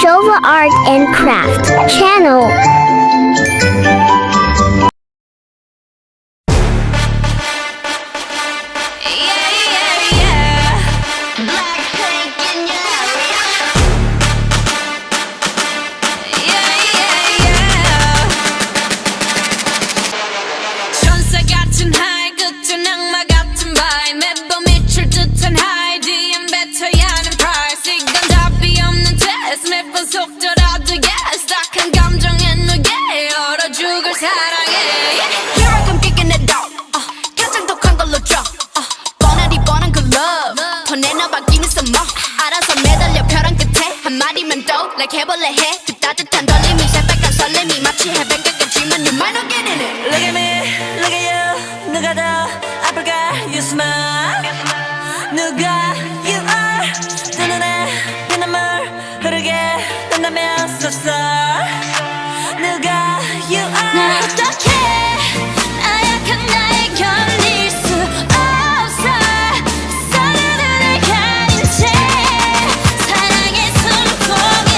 Shova Art and Craft channel. Like 해볼래 해 그 따뜻한 떨림이 새빨간 설렘이 마치 해변가까지만 눈 많이 get in it. Look at me, look at you. 누가 더 아플까? You smile. 누가 you are. 두 눈에 피눈물 흐르게 된다면 so sorry. 누가 you are. 나 어떡해 나약한 나에 견딜 수 없어. 서로를 가린 채 사랑의 숨통을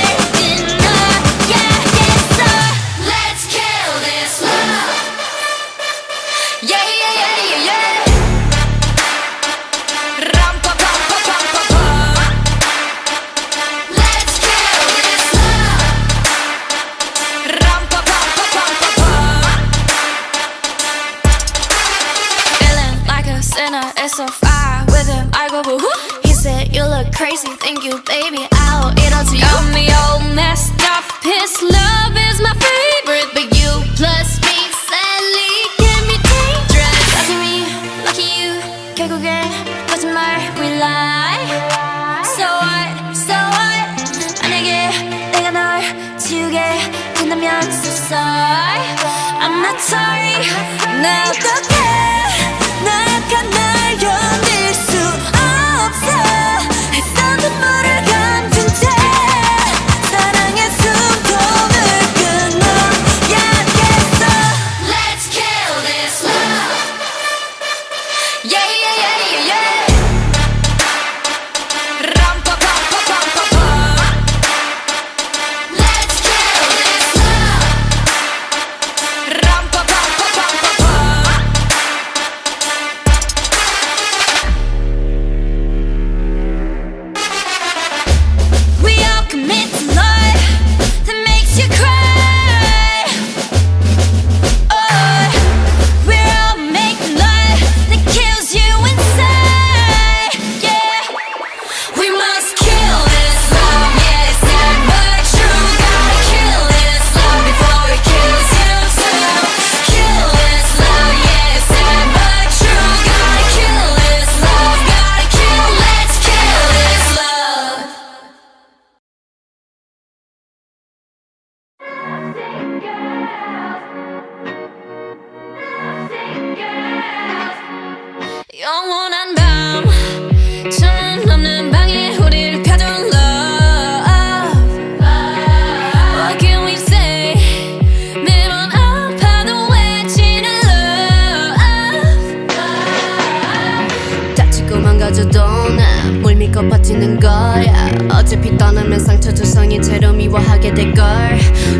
It's so far with him, I go boo-hoo. He said, you look crazy, thank you, baby, I'll eat all to you. Got me all messed up, his love is my favorite. But you plus me, sadly, can be dangerous. Lucky me, lucky you, 결국엔 거짓말, we lie. So what, 만약에 내가 널 지우게 된다면 so sorry. I'm not sorry, 나 어떡해 나약한 날 견딜 수 없어. 했던 눈물을 감춘 채 사랑의 숨통을 끊어야겠어. Let's kill this love. Yeah, yeah, yeah, yeah, yeah. Ram-pa-pa-pa-pa-pa-pa. Let's kill this love. Ram-pa-pa-pa-pa-pa-pa. Commit to love that makes you cry. Oh, we're all making love that kills you inside. Yeah, we must kill this love. Yeah, it's sad but true. Gotta kill this love before it kills you too. Kill this love. Yeah, it's sad but true. Gotta kill this love. Gotta kill. Let's kill this love. 영원한 밤 천 넘는 방에 우리를 가둔 love. What can we say? 매번 아파도 외치는 love. 다치고 망가져도 난 물 믿고 버티는 거야. 어차피 떠나면 상처 조성이 채로 미워하게 될걸.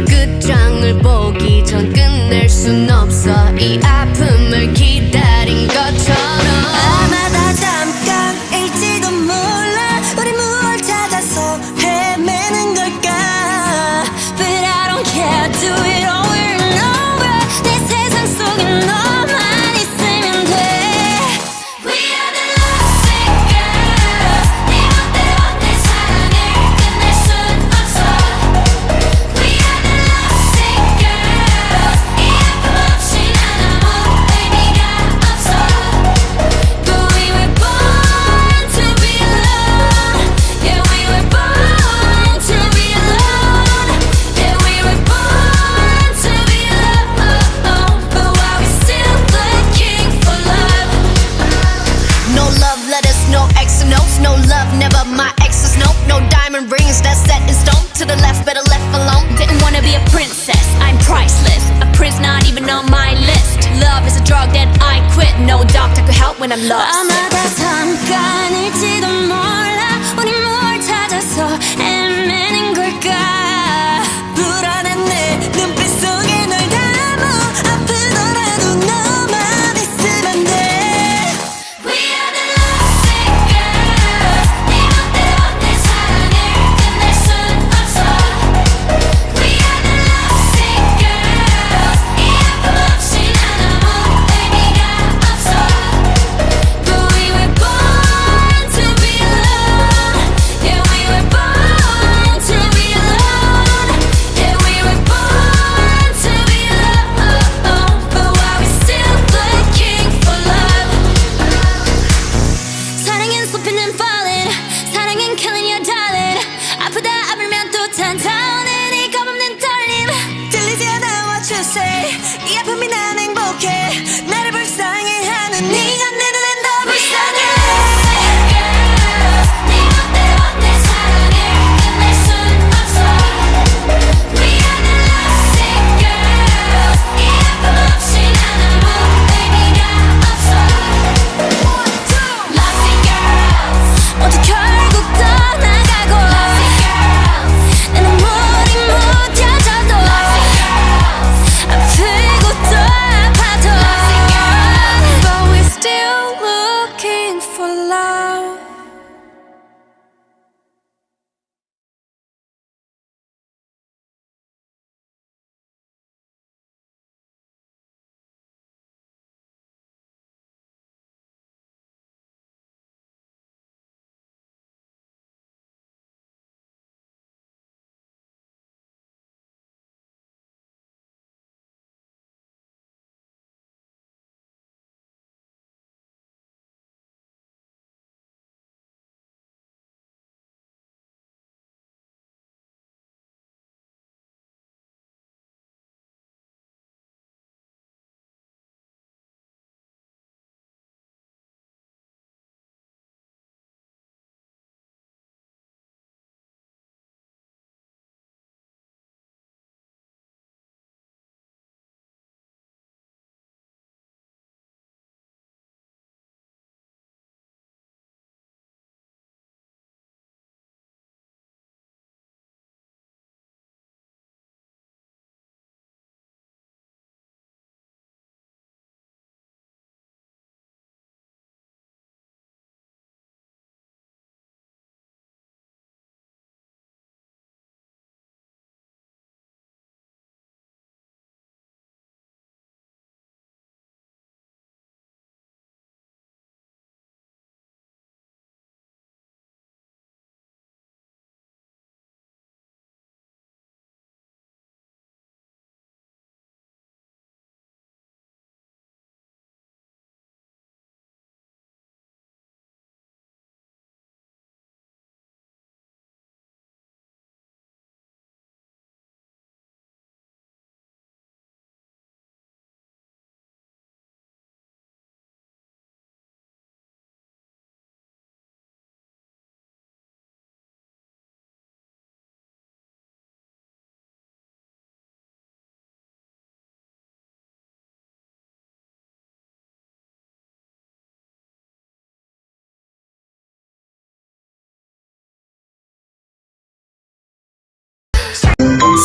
끝장을 보기 전 끝낼 순 없어. 이 아픔을 기다린 것처럼. 아마 다 잠깐일지도 몰라. 우리 무얼 찾아서 헤매는 걸까. But I don't care, do it over and over. 내 세상 속에 너만 있으면 돼. We are the lost girls. 네 멋대로 내 사랑을 끝낼 순 없어. We are the lost girls. 이 아픔 없이 난 아무 의미가 없어. But we were born to be alone. Yeah, we were born to be alone. Yeah, we were born to be alone. But why we still looking for love? No love letters, no X and O's. No love, never my exes, no. No diamond rings, that's set in stone. To the left, better left alone. Didn't wanna be a princess, I'm priceless. A prince not even on my list. Love is a drug that I quit. No doctor could help when I'm lost. 아마 다 잠깐일지도 몰라. 우리 뭘 찾아서 헤매는 걸까.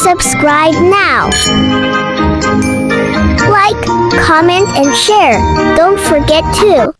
Subscribe now. Like, comment, and share. Don't forget to